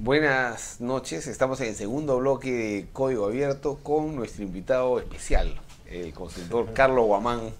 Buenas noches, estamos en el segundo bloque de Código Abierto con nuestro invitado especial, el consultor Carlos Guamán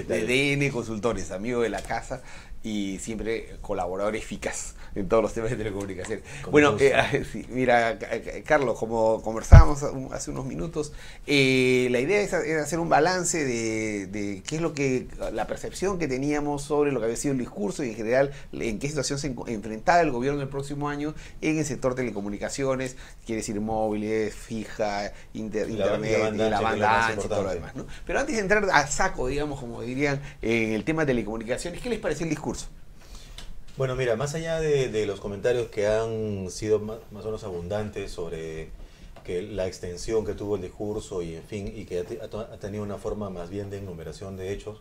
de DN Consultores, amigo de la casa y siempre colaborador eficaz en todos los temas de telecomunicación. Bueno, sí, mira, Carlos, como conversábamos hace unos minutos, la idea es hacer un balance de qué es lo que la percepción que teníamos sobre lo que había sido el discurso y en general en qué situación se enfrentaba el gobierno el próximo año en el sector telecomunicaciones, quiere decir móviles, fija, internet, y la banda ancha y todo lo demás, ¿no? Pero antes de entrar a saco, digamos, como dirían, en el tema de telecomunicaciones, ¿qué les pareció el discurso? Bueno, mira, más allá de los comentarios que han sido más o menos abundantes sobre que la extensión que tuvo el discurso y en fin, y que ha tenido una forma más bien de enumeración de hechos,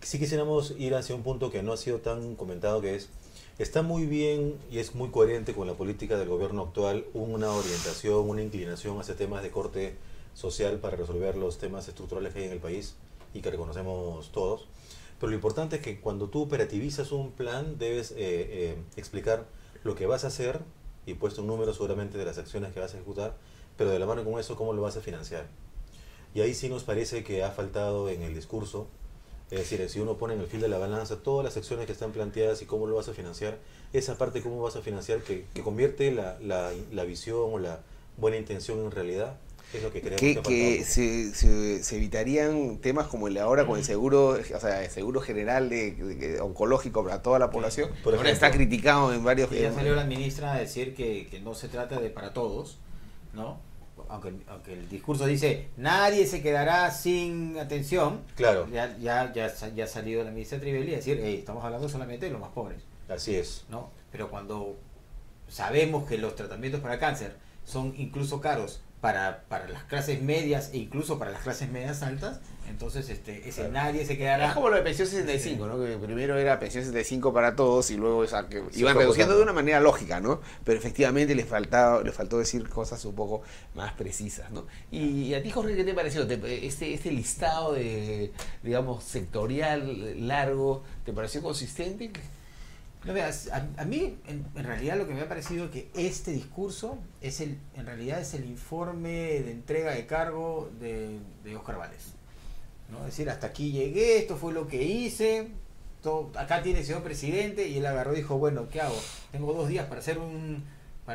sí quisiéramos ir hacia un punto que no ha sido tan comentado, que está muy bien y es muy coherente con la política del gobierno actual, una orientación, una inclinación hacia temas de corte social para resolver los temas estructurales que hay en el país y que reconocemos todos. Pero lo importante es que cuando tú operativizas un plan debes explicar lo que vas a hacer y puesto un número seguramente de las acciones que vas a ejecutar, pero de la mano con eso cómo lo vas a financiar. Y ahí sí nos parece que ha faltado en el discurso, es decir, si uno pone en el fil de la balanza todas las acciones que están planteadas y cómo lo vas a financiar, esa parte cómo vas a financiar que convierte la visión o la buena intención en realidad. Es lo que creemos que se evitarían temas como el de ahora con el seguro, o sea, el seguro general de oncológico para toda la población. Por ahora está criticado en varios. Ya salió la ministra a decir que no se trata de para todos, ¿no? Aunque el discurso dice nadie se quedará sin atención. Claro. Ya ha salido la ministra Trivelli a decir, estamos hablando solamente de los más pobres. Así es. ¿No? Pero cuando sabemos que los tratamientos para cáncer son incluso caros para las clases medias e incluso para las clases medias altas, entonces ese nadie se quedará. Es como lo de pensión 65, ¿no? Que primero era pensión 65 para todos y luego que iban fue reduciendo votando de una manera lógica, ¿no? Pero efectivamente le faltó decir cosas un poco más precisas, ¿no? Y a ti, Jorge, ¿qué te pareció? Este listado de, digamos, sectorial largo, ¿te pareció consistente? No veas, a mí en realidad lo que me ha parecido es que este discurso en realidad es el informe de entrega de cargo de Óscar Valdés, ¿no? Es decir, hasta aquí llegué, esto fue lo que hice, acá tiene el señor presidente, y él agarró y dijo, bueno, ¿qué hago? Tengo 2 días para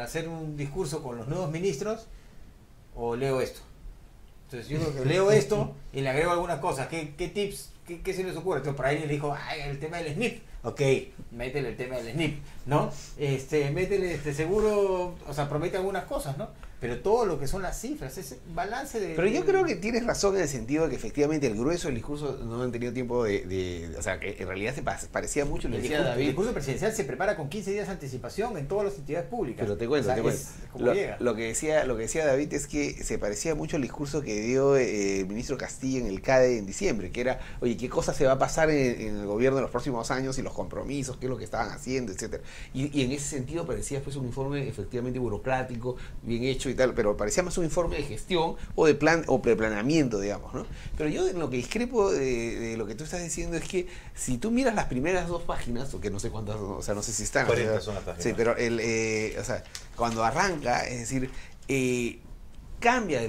hacer un discurso con los nuevos ministros, o leo esto. Entonces yo creo que leo esto y le agrego algunas cosas. ¿Qué tips? ¿Qué se les ocurre? Entonces por ahí le dijo, el tema del SNP. Ok, métele el tema del SNP, ¿no? Métele seguro, o sea, promete algunas cosas, ¿no? Pero todo lo que son las cifras, ese balance de... Pero yo creo que tienes razón en el sentido de que efectivamente el grueso del discurso no han tenido tiempo o sea, que en realidad se parecía mucho, le decía David. El discurso presidencial se prepara con 15 días de anticipación en todas las entidades públicas. Pero te cuento, o sea, lo que decía David es que se parecía mucho al discurso que dio el ministro Castillo en el CADE en diciembre, que era, oye, ¿qué cosa se va a pasar en el gobierno de los próximos años y los compromisos, qué es lo que estaban haciendo, etcétera? Y en ese sentido parecía pues un informe efectivamente burocrático, bien hecho y tal, pero parecía más un informe de gestión o de plan o preplaneamiento, digamos, ¿no? Pero yo en lo que discrepo de lo que tú estás diciendo es que si tú miras las primeras 2 páginas, o que no sé cuántas, o sea, no sé si están. 40 son las páginas. Sí, pero o sea, cuando arranca, es decir, cambia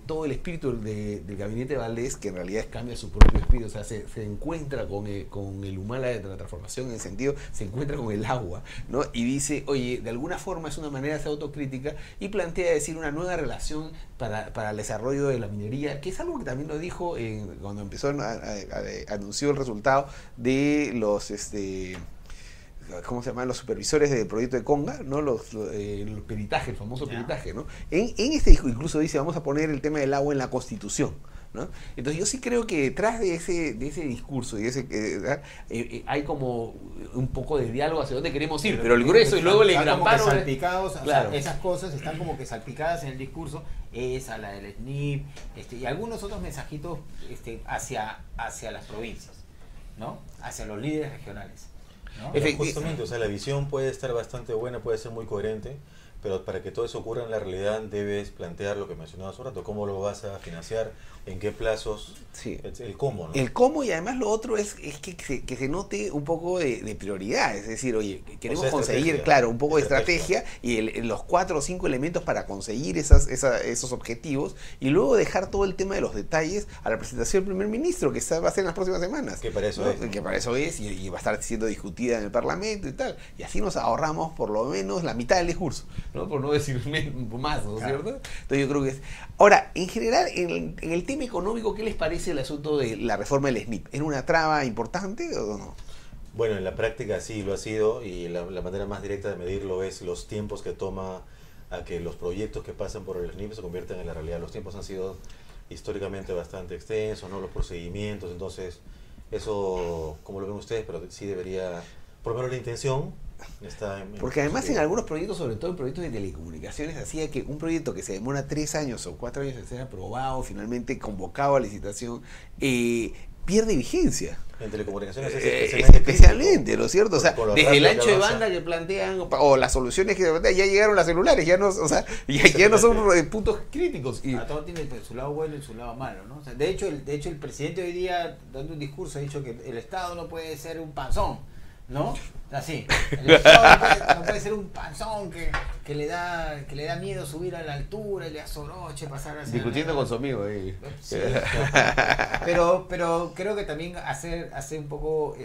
todo el espíritu del gabinete Valdés, que en realidad cambia su propio espíritu, o sea, se encuentra con el Humala de la transformación, en el sentido, se encuentra con el agua, ¿no? Y dice, oye, de alguna forma es una manera de hacer autocrítica y plantea decir una nueva relación para el desarrollo de la minería, que es algo que también lo dijo cuando empezó, anunció el resultado de los... ¿cómo se llaman? Los supervisores del proyecto de Conga, ¿no? Los peritaje, el famoso peritaje, ¿no? En este incluso dice, vamos a poner el tema del agua en la Constitución, ¿no? Entonces yo sí creo que detrás de ese discurso y hay como un poco de diálogo hacia dónde queremos ir, pero el grueso y luego le engramparon salpicados, claro. O sea, esas cosas están como que salpicadas en el discurso, esa, la del SNP, y algunos otros mensajitos hacia las provincias, ¿no? Hacia los líderes regionales, ¿no? Justamente, o sea, la visión puede estar bastante buena, puede ser muy coherente, Pero para que todo eso ocurra en la realidad debes plantear lo que mencionaba hace un rato, cómo lo vas a financiar, en qué plazos, Sí. el cómo, ¿no? El cómo, y además lo otro es que se note un poco de prioridad, es decir, oye, queremos O sea, conseguir, estrategia. claro, un poco de Estrategia. estrategia y los 4 o 5 elementos para conseguir esos objetivos, y luego dejar todo el tema de los detalles a la presentación del primer ministro, que va a ser en las próximas semanas. Que para eso ¿no? es, ¿no? Que para eso es, y va a estar siendo discutida en el Parlamento y tal. Y así nos ahorramos por lo menos la mitad del discurso, ¿no? Por no decir más, ¿no es Claro. cierto? Entonces yo creo que es... Ahora, en general, en el tema económico, ¿qué les parece el asunto de la reforma del SNIP? ¿Era una traba importante o no? Bueno, en la práctica sí lo ha sido, y la manera más directa de medirlo es los tiempos que toma a que los proyectos que pasan por el SNIP se conviertan en la realidad. Los tiempos han sido históricamente bastante extensos, ¿no? Los procedimientos, entonces eso, como lo ven ustedes, pero sí debería, por lo menos la intención está en... Porque además en algunos proyectos, sobre todo en proyectos de telecomunicaciones, hacía que un proyecto que se demora 3 años o 4 años en ser aprobado, finalmente convocado a licitación, pierde vigencia. En telecomunicaciones es Especialmente, ¿no es cierto? O sea, Con lo desde el rápido que ancho de avanza. banda que plantean, o las soluciones que plantean, ya llegaron las celulares, ya no, o sea, ya no son puntos críticos. Y, Todo tiene pues, su lado bueno y su lado malo, ¿no? O sea, de hecho, el presidente hoy día, dando un discurso, ha dicho que el Estado no puede ser un panzón, ¿no? Así, el Estado no puede ser un panzón que le da miedo subir a la altura, y le azoroche, pasar hacia discutiendo con su amigo ahí. Sí. pero creo que también hacer un poco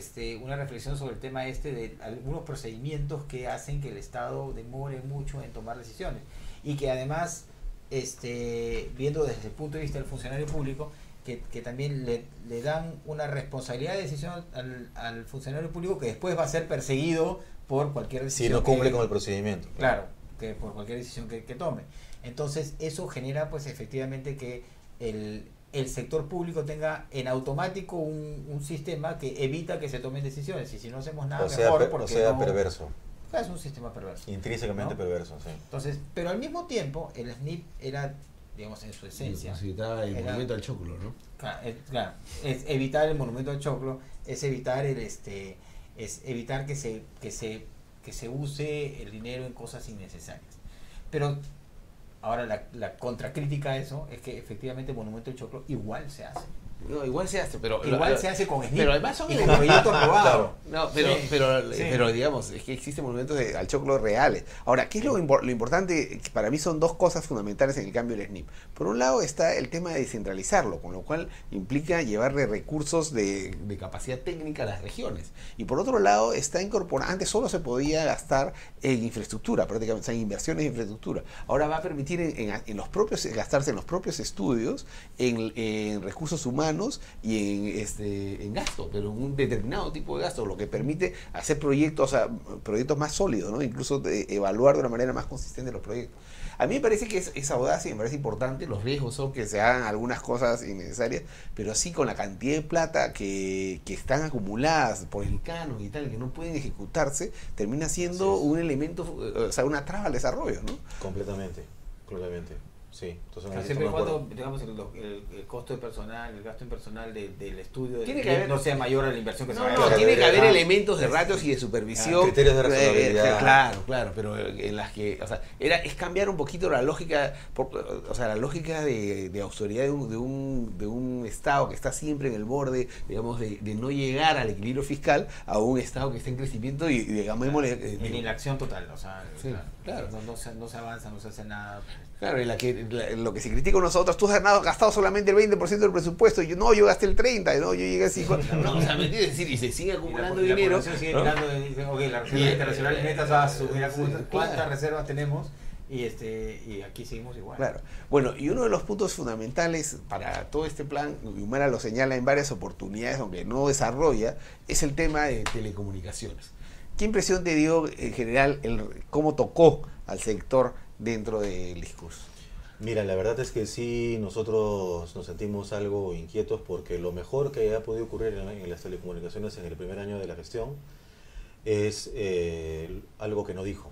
una reflexión sobre el tema de algunos procedimientos que hacen que el Estado demore mucho en tomar decisiones, y que además viendo desde el punto de vista del funcionario público, que también le dan una responsabilidad de decisión al funcionario público, que después va a ser perseguido por cualquier decisión Si no cumple con el procedimiento. Claro, que por cualquier decisión que tome. Entonces eso genera pues efectivamente que el sector público tenga en automático un sistema que evita que se tomen decisiones, y si no hacemos nada mejor, porque perverso, es un sistema perverso, intrínsecamente, ¿no? Perverso, sí. Entonces, pero al mismo tiempo el SNIP era, digamos, en su esencia, Necesitaba el monumento al choclo, ¿no? claro, es evitar el monumento al choclo, es evitar es evitar que se use el dinero en cosas innecesarias. Pero ahora la contracrítica a eso es que efectivamente el monumento al choclo igual se hace. No, igual se hace, pero igual se hace con SNIP, pero además son y con proyecto aprobado. No, Sí. pero digamos, es que existen monumentos al choclo reales. Ahora, ¿qué es lo importante? Para mí son dos cosas fundamentales en el cambio del SNIP. Por un lado está el tema de descentralizarlo, con lo cual implica llevarle recursos de capacidad técnica a las regiones. Y por otro lado está incorporar, antes solo se podía gastar en infraestructura, prácticamente, o sea, en inversiones en infraestructura. Ahora va a permitir en los propios, gastarse en los propios estudios, en recursos humanos y en gasto, pero en un determinado tipo de gasto, lo que permite hacer proyectos, o sea, proyectos más sólidos, ¿no? Incluso evaluar de una manera más consistente los proyectos. A mí me parece que es audaz y me parece importante. Los riesgos son que se hagan algunas cosas innecesarias, pero sí con la cantidad de plata que están acumuladas por el canon y tal, que no pueden ejecutarse, termina siendo un elemento, o sea, una traba al desarrollo, ¿no? Completamente. Sí, entonces Siempre y cuando, digamos, el costo de personal, el gasto en personal del estudio Tiene que haber, no sea mayor a la inversión que se vaya a no, hacer. tiene que haber elementos de ratios y de supervisión. Criterios de razonabilidad. Claro, pero en las que, o sea, es cambiar un poquito la lógica, o sea, la lógica de austeridad de un Estado que está siempre en el borde, digamos, de no llegar al equilibrio fiscal, a un Estado que está en crecimiento y digamos, en inacción total, o sea, sí, claro. No se avanza, no se hace nada. Claro, en lo que se critica con nosotros, tú has gastado solamente el 20% del presupuesto, yo gasté el 30%, no, yo llegué a 50%. No, o sea, ¿me entiendes? Es decir, y se sigue acumulando dinero. La sigue mirando y dice, ok, las reservas internacionales netas va a subir, ¿cuántas reservas tenemos? Y aquí seguimos igual. Claro. Bueno, y uno de los puntos fundamentales para todo este plan, y Humala lo señala en varias oportunidades, aunque no desarrolla, es el tema de telecomunicaciones. ¿Qué impresión te dio en general cómo tocó al sector dentro del discurso? Mira, la verdad es que sí, nosotros nos sentimos algo inquietos porque lo mejor que ha podido ocurrir en las telecomunicaciones en el primer año de la gestión es algo que no dijo,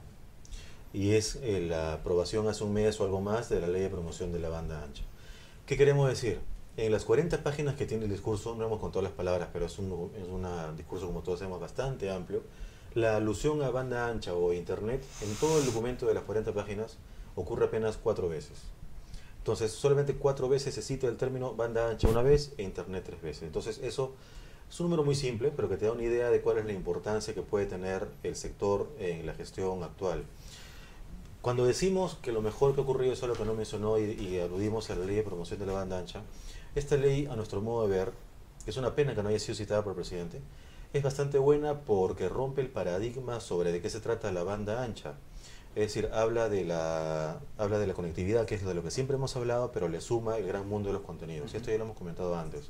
y es la aprobación hace un mes o algo más de la ley de promoción de la banda ancha. ¿Qué queremos decir? En las 40 páginas que tiene el discurso, no hemos contado las palabras, pero es un discurso, como todos sabemos, bastante amplio. La alusión a banda ancha o internet en todo el documento de las 40 páginas ocurre apenas 4 veces. Entonces, solamente 4 veces se cita el término banda ancha una vez e internet 3 veces. Entonces, eso es un número muy simple, pero que te da una idea de cuál es la importancia que puede tener el sector en la gestión actual. Cuando decimos que lo mejor que ha ocurrido es lo que no mencionó y aludimos a la ley de promoción de la banda ancha, esta ley, a nuestro modo de ver, es una pena que no haya sido citada por el presidente, es bastante buena porque rompe el paradigma sobre de qué se trata la banda ancha. Es decir, habla de la conectividad, que es de lo que siempre hemos hablado, pero le suma el gran mundo de los contenidos. Esto ya lo hemos comentado antes.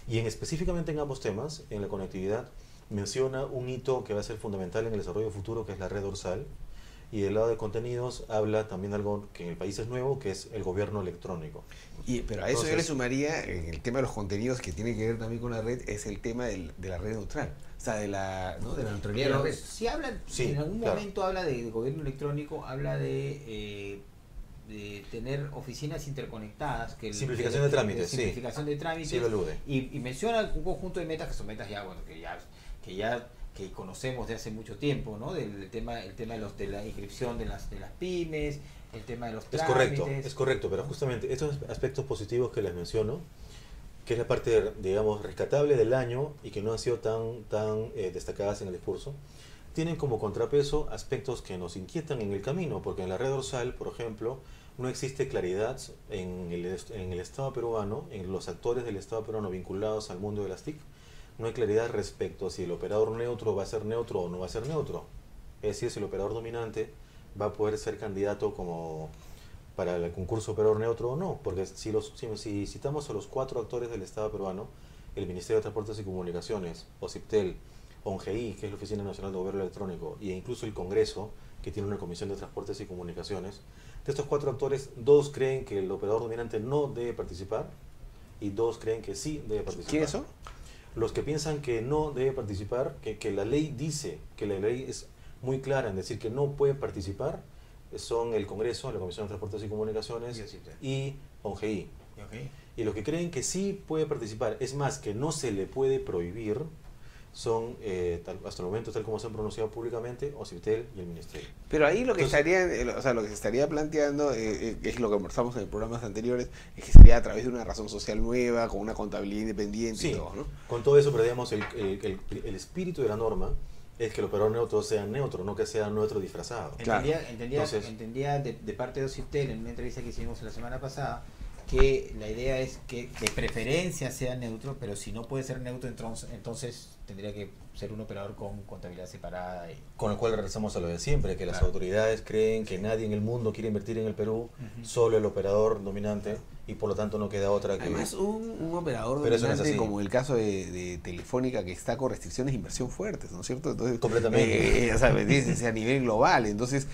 Y específicamente en ambos temas, en la conectividad, menciona un hito que va a ser fundamental en el desarrollo futuro, que es la red dorsal. Y del lado de contenidos habla también algo que en el país es nuevo, que es el gobierno electrónico. Pero a eso yo le sumaría, en el tema de los contenidos, que tiene que ver también con la red, es el tema de la red neutral. O sea, de la neutralidad de la red. Si hablan, Sí, en algún claro. momento habla de gobierno electrónico, habla de tener oficinas interconectadas. Simplificación de trámites, sí. Simplificación de trámites. Sí lo alude. Y menciona un conjunto de metas que son metas ya, bueno, que conocemos de hace mucho tiempo, ¿no? El tema de la inscripción de las pymes, el tema de los trámites. Es correcto, pero justamente estos aspectos positivos que les menciono, que es la parte, digamos, rescatable del año y que no han sido tan destacadas en el discurso, tienen como contrapeso aspectos que nos inquietan en el camino, porque en la red dorsal, por ejemplo, no existe claridad en el Estado peruano, en los actores del Estado peruano vinculados al mundo de las TIC. No hay claridad respecto a si el operador neutro va a ser neutro o no va a ser neutro. Es decir, si el operador dominante va a poder ser candidato como para el concurso operador neutro o no. Porque si citamos a los 4 actores del Estado peruano, el Ministerio de Transportes y Comunicaciones, OCIPTEL, ONGI, que es la Oficina Nacional de Gobierno Electrónico, e incluso el Congreso, que tiene una Comisión de Transportes y Comunicaciones, de estos 4 actores, 2 creen que el operador dominante no debe participar y 2 creen que sí debe participar. ¿Quiénes son? Los que piensan que no debe participar, que la ley dice, que la ley es muy clara en decir que no puede participar, son el Congreso, la Comisión de Transportes y Comunicaciones y ONGI. Y los que creen que sí puede participar, es más, que no se le puede prohibir, son, hasta el momento, tal como se han pronunciado públicamente, OCIPTEL y el Ministerio. Pero ahí lo que Entonces, lo que se estaría planteando, es lo que conversamos en programas anteriores, es que sería a través de una razón social nueva, con una contabilidad independiente y sí, todo, ¿no? con todo eso, pero digamos, el espíritu de la norma es que el operador neutro sea neutro, no que sea neutro disfrazado. Claro. Entendía de parte de OCIPTEL, en una entrevista que hicimos la semana pasada, que la idea es que de preferencia sea neutro, pero si no puede ser neutro, entonces tendría que ser un operador con contabilidad separada. Con lo cual regresamos a lo de siempre, que las Claro. autoridades creen que nadie en el mundo quiere invertir en el Perú, solo el operador dominante, y por lo tanto no queda otra que... Además, un operador Pero eso no es dominante así. como el caso de Telefónica, que está con restricciones de inversión fuertes, ¿no es cierto? Entonces, Completamente. o sea, ¿me entiendes? A nivel global. Entonces,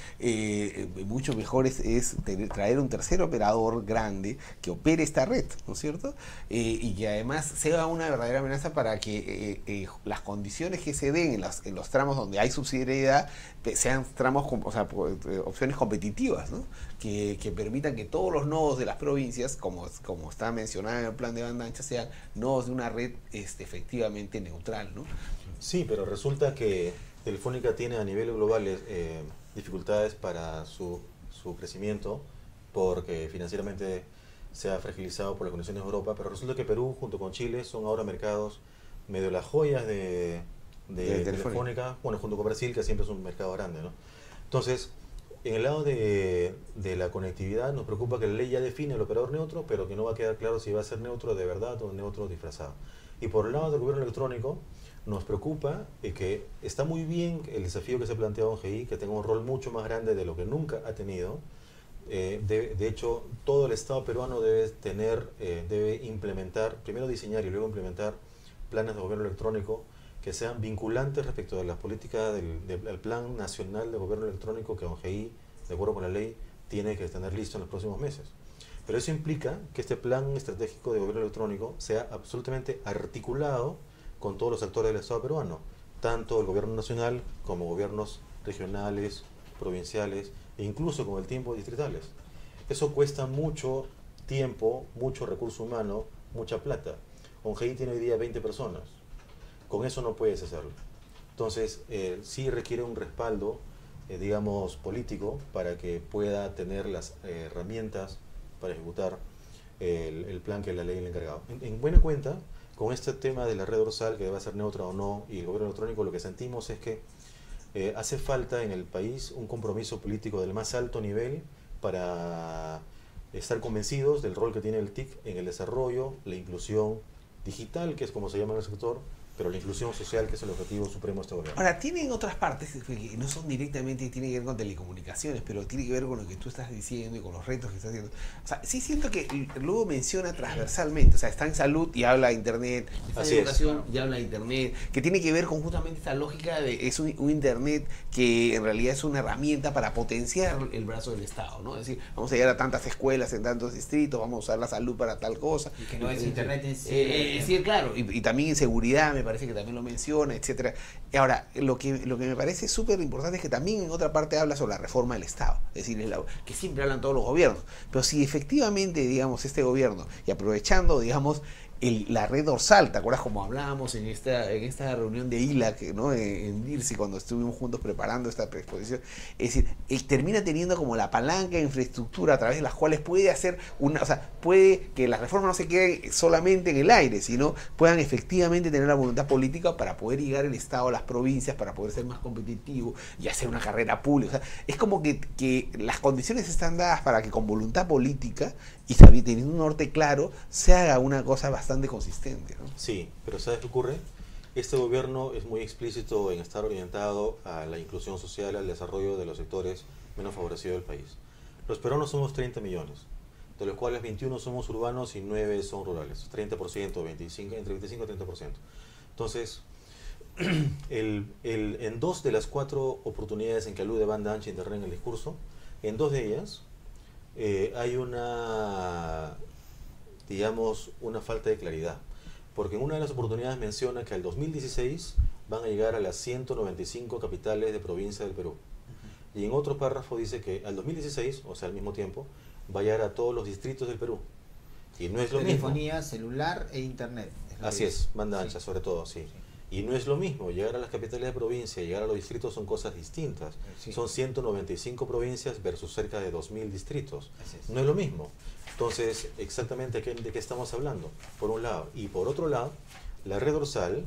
mucho mejor es traer un tercer operador grande que opere esta red, ¿no es cierto? Y que además sea una verdadera amenaza para que las condiciones que se den en los tramos donde hay subsidiariedad sean tramos, opciones competitivas, ¿no? Que permitan que todos los nodos de las provincias, como está mencionado en el plan de banda ancha, sean nodos de una red efectivamente neutral, ¿no? Sí, pero resulta que Telefónica tiene a nivel global dificultades para su crecimiento, porque financieramente se ha fragilizado por las condiciones de Europa, pero resulta que Perú junto con Chile son ahora mercados medio las joyas de Telefónica, bueno, junto con Brasil, que siempre es un mercado grande, ¿no? Entonces, en el lado de la conectividad nos preocupa que la ley ya define el operador neutro, pero que no va a quedar claro si va a ser neutro de verdad o neutro disfrazado. Y por el lado del gobierno electrónico nos preocupa que está muy bien el desafío que se ha planteado en GI, que tenga un rol mucho más grande de lo que nunca ha tenido. De hecho, todo el Estado peruano debe implementar, primero diseñar y luego implementar planes de gobierno electrónico que sean vinculantes respecto de las políticas del Plan Nacional de Gobierno Electrónico que ONGI, de acuerdo con la ley, tiene que tener listo en los próximos meses. Pero eso implica que este plan estratégico de gobierno electrónico sea absolutamente articulado con todos los actores del Estado peruano, tanto el gobierno nacional como gobiernos regionales, provinciales e incluso con el tiempo distritales. Eso cuesta mucho tiempo, mucho recurso humano, mucha plata. ONGI tiene hoy día 20 personas. Con eso no puedes hacerlo. Entonces, sí requiere un respaldo, digamos, político para que pueda tener las herramientas para ejecutar el plan que la ley le ha encargado. En buena cuenta, con este tema de la red dorsal, que debe ser neutra o no, y el gobierno electrónico, lo que sentimos es que hace falta en el país un compromiso político del más alto nivel para estar convencidos del rol que tiene el TIC en el desarrollo, la inclusión digital, que es como se llama en el sector, pero la inclusión social, que es el objetivo supremo de este gobierno. Ahora, tienen otras partes que no son directamente, tienen que ver con telecomunicaciones, pero tiene que ver con lo que tú estás diciendo y con los retos que estás haciendo. O sea, sí siento que luego menciona transversalmente, o sea, está en salud y habla de internet, está en educación y habla de internet, que tiene que ver con justamente esta lógica de es un internet que en realidad es una herramienta para potenciar el brazo del Estado, ¿no? Es decir, vamos a llegar a tantas escuelas en tantos distritos, vamos a usar la salud para tal cosa. Y que no es internet en sí. Sí, claro, y también en seguridad, me parece que también lo menciona, etcétera. Y ahora, lo que me parece súper importante es que también en otra parte habla sobre la reforma del Estado, es decir, que siempre hablan todos los gobiernos, pero si efectivamente, digamos, este gobierno, y aprovechando, digamos, la red dorsal, ¿te acuerdas como hablábamos en esta reunión de ILAC, ¿no? En DIRSI, cuando estuvimos juntos preparando esta exposición? Es decir, él termina teniendo como la palanca de infraestructura a través de las cuales puede hacer o sea, puede que las reformas no se queden solamente en el aire, sino puedan efectivamente tener la voluntad política para poder llegar el Estado a las provincias, para poder ser más competitivo y hacer una carrera pública. O sea, es como que las condiciones están dadas para que con voluntad política y teniendo un norte claro, se haga una cosa bastante consistente, ¿no? Sí, pero ¿sabes qué ocurre? Este gobierno es muy explícito en estar orientado a la inclusión social, al desarrollo de los sectores menos favorecidos del país. Los peruanos somos 30 millones, de los cuales 21 somos urbanos y 9 son rurales, 30%, 25, entre 25 y 30%. Entonces, en 2 de las 4 oportunidades en que alude banda ancha e internet en el discurso, en 2 de ellas hay digamos, una falta de claridad. Porque en una de las oportunidades menciona que al 2016 van a llegar a las 195 capitales de provincia del Perú. Y en otro párrafo dice que al 2016, o sea, al mismo tiempo, va a llegar a todos los distritos del Perú. Y no es lo mismo. Telefonía, celular e internet. Así es, banda ancha, sobre todo, sí. Y no es lo mismo, llegar a las capitales de provincia, llegar a los distritos son cosas distintas. Sí. Son 195 provincias versus cerca de 2000 distritos. Es. No es lo mismo. Entonces, exactamente de qué estamos hablando, por un lado. Y por otro lado, la red dorsal,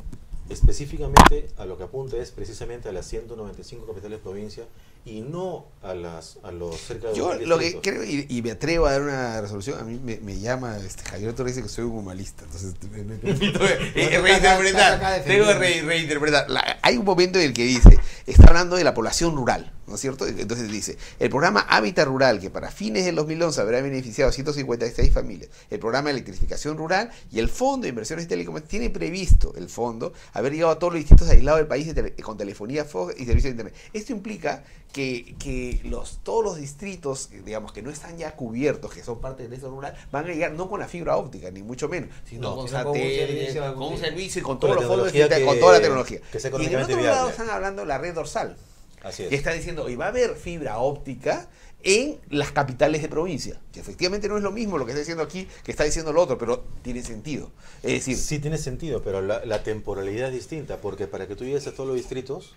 específicamente a lo que apunta es precisamente a las 195 capitales de provincia y no a los cerca de 2000 Yo distritos. lo que creo, y me atrevo a dar una resolución, a mí me llama Javier Torres, dice que soy un humanista, entonces me permito reinterpretar, tengo que reinterpretar. Hay un momento en el que dice, está hablando de la población rural, ¿no es cierto? Entonces dice, el programa Hábitat Rural, que para fines del 2011 habrá beneficiado a 156 familias, el programa de electrificación rural y el Fondo de Inversiones Telecomunicaciones, tiene previsto el fondo haber llegado a todos los distritos aislados del país con telefonía y servicio de internet. Esto implica que todos los distritos, digamos, que no están ya cubiertos, que son parte del eso rural, van a llegar no con la fibra óptica, ni mucho menos, sino con satélite, con un servicio y con todos los fondos, con toda la tecnología. Y en el otro lado están hablando de la red dorsal. Así es. Que está diciendo, y va a haber fibra óptica en las capitales de provincia, que efectivamente no es lo mismo lo que está diciendo aquí que está diciendo lo otro, pero tiene sentido. Es decir, sí tiene sentido, pero la temporalidad es distinta, porque para que tú llegues a todos los distritos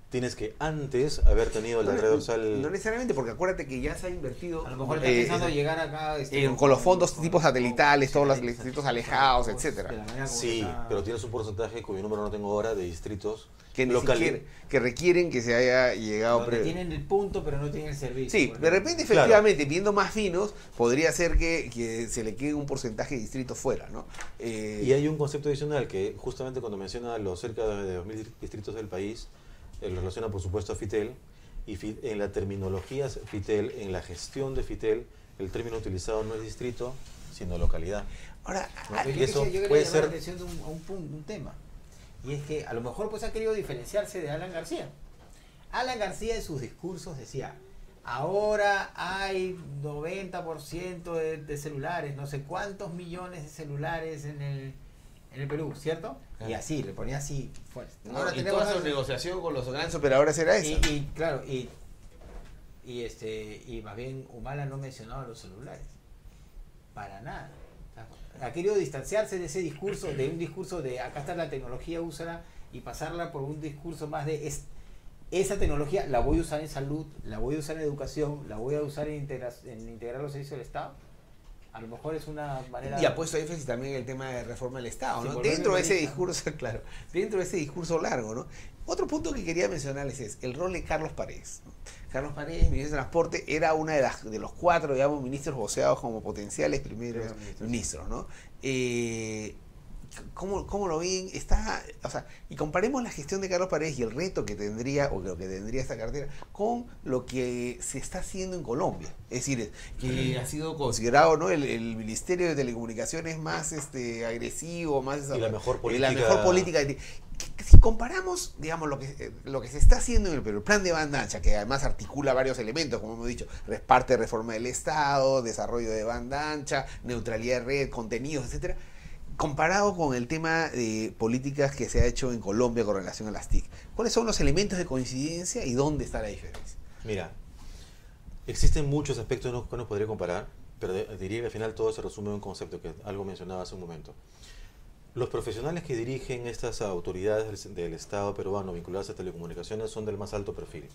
tienes que antes haber tenido la red dorsal. No necesariamente, porque acuérdate que ya se ha invertido. A lo mejor está pensando llegar acá con los fondos tipo satelitales, todos los distritos alejados, etcétera. Sí, pero tienes un porcentaje cuyo número no tengo ahora de distritos que locales que requieren que se haya llegado. Tienen el punto, pero no tienen el servicio. Sí, de repente, efectivamente, viendo más finos, podría ser que se le quede un porcentaje de distritos fuera, ¿no? Y hay un concepto adicional que justamente cuando menciona los cerca de 2000 distritos del país, lo relaciona por supuesto a Fitel, y en la terminología Fitel, en la gestión de Fitel, el término utilizado no es distrito, sino localidad. Ahora, ¿no? Yo quería llamar la atención de un tema, y es que a lo mejor pues ha querido diferenciarse de Alan García. Alan García en sus discursos decía, ahora hay 90% de celulares, no sé cuántos millones de celulares en el Perú, ¿cierto? Claro. Y así, le ponía así fuerte. No, ahora y toda su negociación con los grandes operadores era esa. Claro, y más bien Humala no mencionaba los celulares. Para nada. Ha querido distanciarse de ese discurso, de un discurso de acá está la tecnología, úsala, y pasarla por un discurso más de esa tecnología la voy a usar en salud, la voy a usar en educación, la voy a usar en integrar los servicios del Estado. A lo mejor es una manera... Y ha puesto énfasis también en el tema de reforma del Estado, ¿no? Sí, Dentro de ese discurso, claro, dentro de ese discurso largo, ¿no? Otro punto que quería mencionarles es el rol de Carlos Paredes, ¿no? Carlos Paredes, ministro de Transporte, era una de los 4, digamos, ministros voceados como potenciales primeros ministros, ¿no? ¿Cómo lo ven? O sea, y comparemos la gestión de Carlos Paredes y el reto que tendría, o lo que tendría esta cartera, con lo que se está haciendo en Colombia. Es decir, que ha sido considerado, ¿no?, el Ministerio de Telecomunicaciones más agresivo, más... Y la mejor política. La mejor política. Si comparamos, digamos, lo que se está haciendo en el plan de banda ancha, que además articula varios elementos, como hemos dicho, parte de reforma del Estado, desarrollo de banda ancha, neutralidad de red, contenidos, etcétera, comparado con el tema de políticas que se ha hecho en Colombia con relación a las TIC, ¿cuáles son los elementos de coincidencia y dónde está la diferencia? Mira, existen muchos aspectos que uno podría comparar, pero diría que al final todo se resume en un concepto que algo mencionaba hace un momento. Los profesionales que dirigen estas autoridades del Estado peruano vinculadas a telecomunicaciones son del más alto perfil.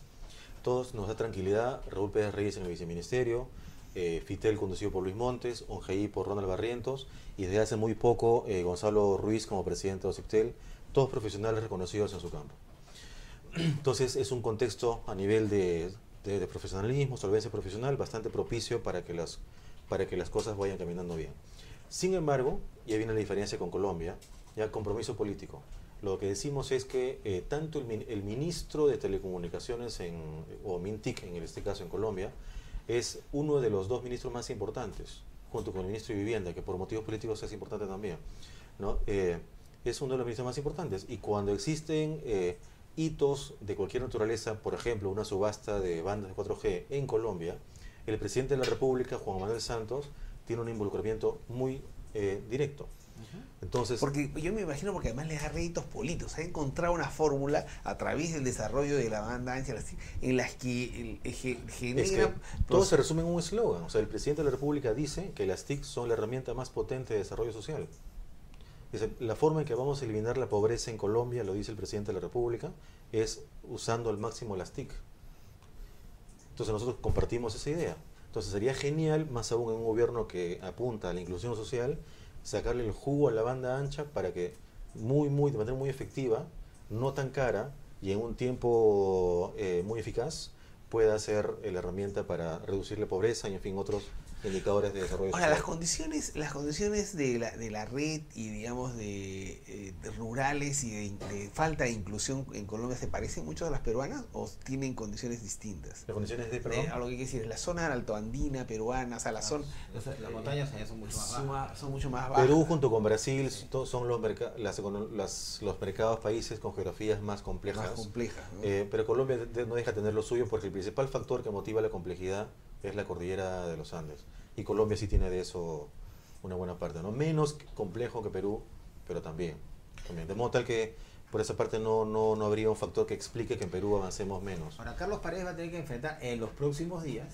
Todos nos da tranquilidad: Raúl Pérez Reyes en el viceministerio, Fitel conducido por Luis Montes, ONGI por Ronald Barrientos, y desde hace muy poco Gonzalo Ruiz como presidente de OSIPTEL, todos profesionales reconocidos en su campo. Entonces es un contexto a nivel de profesionalismo, solvencia profesional, bastante propicio para que las cosas vayan caminando bien. Sin embargo, y ahí viene la diferencia con Colombia, ya compromiso político. Lo que decimos es que tanto el ministro de Telecomunicaciones, o MINTIC en este caso en Colombia, es uno de los 2 ministros más importantes, junto con el ministro de Vivienda, que por motivos políticos es importante también, ¿no? Es uno de los ministros más importantes. Y cuando existen hitos de cualquier naturaleza, por ejemplo, una subasta de bandas de 4G en Colombia, el presidente de la República, Juan Manuel Santos, tiene un involucramiento muy directo. Entonces, porque yo me imagino, porque además le da réditos políticos. Ha encontrado una fórmula a través del desarrollo de la banda ancha en las que genera... Es que todo se resume en un eslogan. O sea, el presidente de la República dice que las TIC son la herramienta más potente de desarrollo social. Dice, la forma en que vamos a eliminar la pobreza en Colombia, lo dice el presidente de la República, es usando al máximo las TIC. Entonces nosotros compartimos esa idea. Entonces sería genial, más aún en un gobierno que apunta a la inclusión social, sacarle el jugo a la banda ancha para que de manera muy efectiva, no tan cara y en un tiempo muy eficaz, pueda ser la herramienta para reducir la pobreza y, en fin, otros indicadores de desarrollo social. Ahora, las condiciones de la red y, digamos, de rurales y de falta de inclusión en Colombia, ¿se parecen mucho a las peruanas o tienen condiciones distintas? ¿Las condiciones de perdón? A lo que quiere decir, la zona altoandina peruana, o sea, las montañas allá son mucho más bajas. Son mucho más bajas. Perú junto con Brasil son los mercados países con geografías más complejas. ¿No? Pero Colombia no deja de tener lo suyo, porque el principal factor que motiva la complejidad es la cordillera de los Andes. Y Colombia sí tiene de eso una buena parte, ¿no? Menos complejo que Perú, pero también. De modo tal que por esa parte no habría un factor que explique que en Perú avancemos menos. Ahora, Carlos Paredes va a tener que enfrentar en los próximos días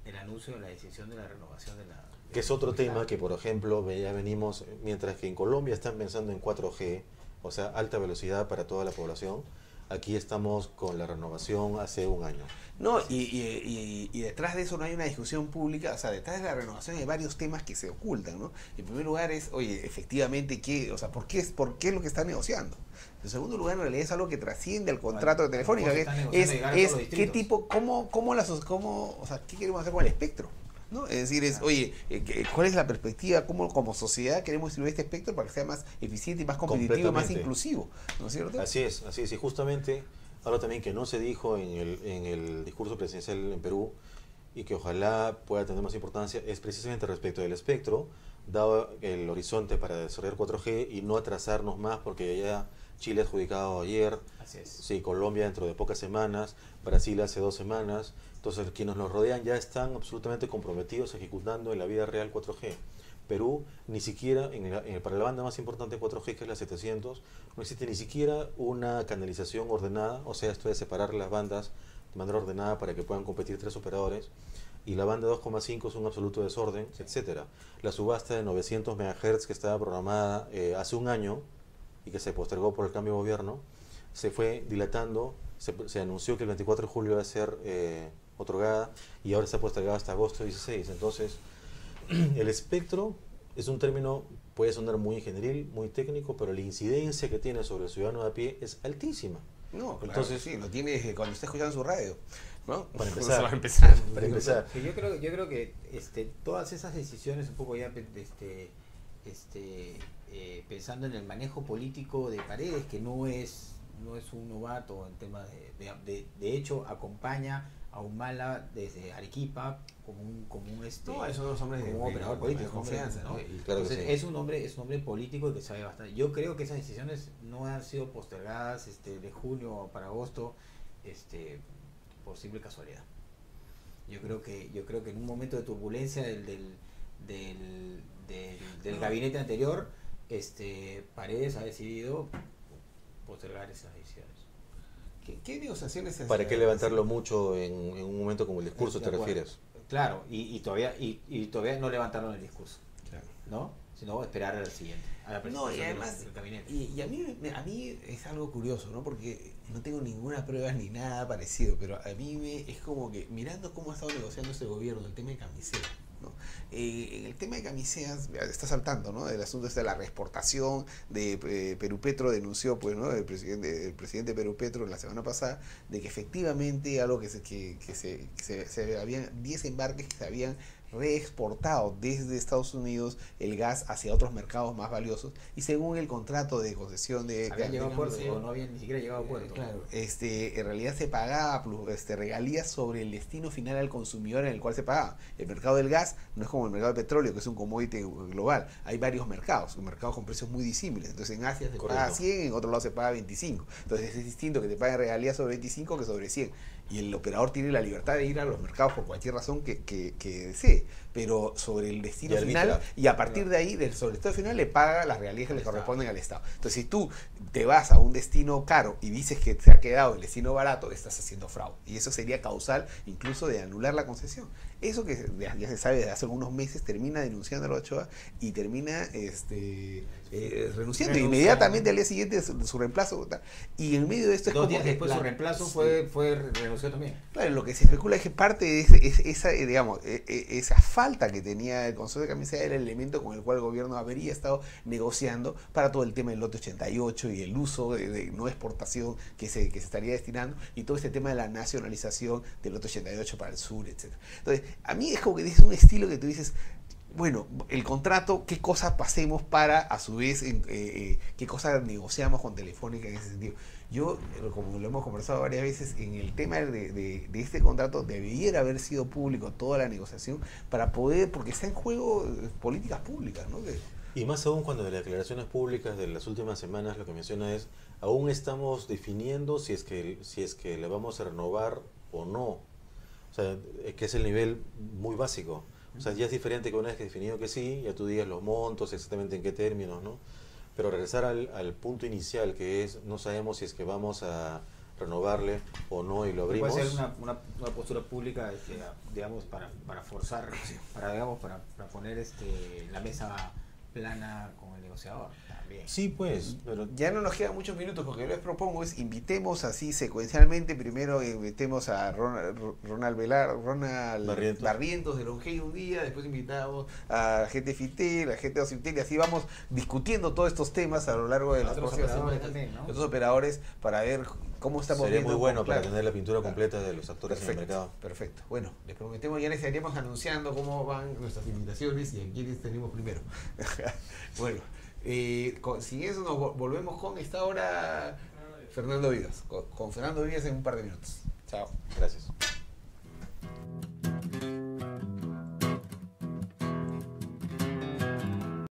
el anuncio de la decisión de la renovación de la... Que es otro tema que, por ejemplo, ya venimos, mientras que en Colombia están pensando en 4G, o sea, alta velocidad para toda la población, aquí estamos con la renovación hace un año. No, y detrás de eso no hay una discusión pública. O sea, detrás de la renovación hay varios temas que se ocultan, ¿no? En primer lugar es, oye, efectivamente, ¿por qué es lo que está negociando? En segundo lugar, en realidad es algo que trasciende al contrato de Telefónica, que es qué tipo, o sea, qué queremos hacer con el espectro, ¿no? Es decir, oye, ¿cuál es la perspectiva? ¿Cómo como sociedad queremos distribuir este espectro para que sea más eficiente y más competitivo y más inclusivo? ¿No es cierto? Así es. Y justamente algo también que no se dijo en el discurso presidencial en Perú y que ojalá pueda tener más importancia es precisamente respecto del espectro, dado el horizonte para desarrollar 4G y no atrasarnos más, porque ya Chile ha adjudicado ayer, Así es. Sí, Colombia dentro de pocas semanas, Brasil hace 2 semanas. Entonces quienes nos rodean ya están absolutamente comprometidos ejecutando en la vida real 4G. Perú ni siquiera, para la banda más importante de 4G, que es la 700, no existe ni siquiera una canalización ordenada, o sea, esto de separar las bandas de manera ordenada para que puedan competir 3 operadores. y la banda 2,5 es un absoluto desorden, etcétera. La subasta de 900 MHz que estaba programada hace un año y que se postergó por el cambio de gobierno, se fue dilatando, se anunció que el 24 de julio iba a ser otorgada y ahora está postergada hasta agosto 16. Entonces, el espectro es un término, puede sonar muy ingenieril, muy técnico, pero la incidencia que tiene sobre el ciudadano de a pie es altísima. No, claro, entonces sí, lo tiene cuando está escuchando su radio, ¿no? Para empezar, para empezar. Sí, yo creo que todas esas decisiones, un poco ya pensando en el manejo político de Paredes, que no es un novato en temas de hecho acompaña a Humala desde Arequipa como un no, esos dos hombres como un operador político, de confianza, ¿no? Y claro. Entonces, que sí. es un hombre político que sabe bastante. Yo creo que esas decisiones no han sido postergadas de junio para agosto por simple casualidad. Yo creo que en un momento de turbulencia del gabinete anterior, Paredes ha decidido postergar esas decisiones. ¿Qué negociaciones? ¿Para qué levantarlo mucho en un momento como el discurso te refieres? Claro, y todavía no levantaron el discurso, Claro. ¿no? Sino esperar al siguiente, a la No, y presentación además, del gabinete. y a mí es algo curioso, ¿no? Porque no tengo ninguna prueba ni nada parecido, pero a mí es como que mirando cómo ha estado negociando este gobierno el tema de camiseta, ¿no? En el tema de camisetas está saltando, ¿no? El asunto es de la reexportación de Perú Petro denunció, pues, ¿no? El presidente Perú Petro la semana pasada de que efectivamente algo que se habían 10 embarques que se habían reexportado desde Estados Unidos el gas hacia otros mercados más valiosos y según el contrato de concesión de habían llegado a puerto o no habían ni siquiera llegado a puerto. claro, en realidad se pagaba regalías sobre el destino final al consumidor en el cual se pagaba. El mercado del gas no es como el mercado de petróleo, que es un commodity global. Hay varios mercados, mercados con precios muy disímiles. Entonces en Asia se paga 100, en otro lado se paga 25. Entonces es distinto que te paguen regalías sobre 25 que sobre 100. Y el operador tiene la libertad de ir a los mercados por cualquier razón que desee, pero sobre el destino final, y a partir de ahí, sobre el destino final, le paga las regalías que le corresponden al Estado. Entonces, si tú te vas a un destino caro y dices que te ha quedado el destino barato, estás haciendo fraude. Y eso sería causal incluso de anular la concesión. Eso que ya se sabe desde hace algunos meses, termina denunciando a la Ochoa y termina renunciando inmediatamente al día siguiente de su reemplazo. Y en medio de esto es 2 días después su reemplazo renunció también. Claro, lo que se especula es que parte de esa falta que tenía el Consejo de Camiseta era el elemento con el cual el gobierno habría estado negociando para todo el tema del lote 88 y el uso de no exportación que se estaría destinando y todo este tema de la nacionalización del lote 88 para el sur, etcétera. Entonces, a mí es como que es un estilo que tú dices, bueno, el contrato, qué cosas pasemos para, a su vez, qué cosas negociamos con Telefónica en ese sentido. Yo, como lo hemos conversado varias veces, en el tema de este contrato debiera haber sido público toda la negociación para poder, porque está en juego políticas públicas, ¿no? Y más aún cuando de las declaraciones públicas de las últimas semanas lo que menciona es, aún estamos definiendo si es que le vamos a renovar o no. O sea, que es el nivel muy básico. O sea, ya es diferente que una vez que definido que sí, ya tú digas los montos, exactamente en qué términos, ¿no? Pero regresar al punto inicial, que es, no sabemos si es que vamos a renovarle o no y lo abrimos. Puede ser una postura pública, digamos, para forzar, para poner la mesa plana con el negociador. También. Sí, pues, pero ya no nos quedan muchos minutos, porque yo les propongo es invitemos así secuencialmente. Primero invitemos a Ronald Barrientos de Longe un día, después invitamos a la gente de Fitel, a la gente de Ocitel, y así vamos discutiendo todos estos temas a lo largo de las próximas semanas, también, ¿no? Otros operadores, para ver cómo estamos sería viendo. muy bueno Claro. para tener la pintura completa de los actores en el mercado. Perfecto. Bueno, les prometemos, ya les estaríamos anunciando cómo van nuestras invitaciones y a quiénes tenemos primero. Bueno, sin eso nos volvemos con esta hora Fernando Vivas. Con Fernando Vivas en un par de minutos. Chao. Gracias.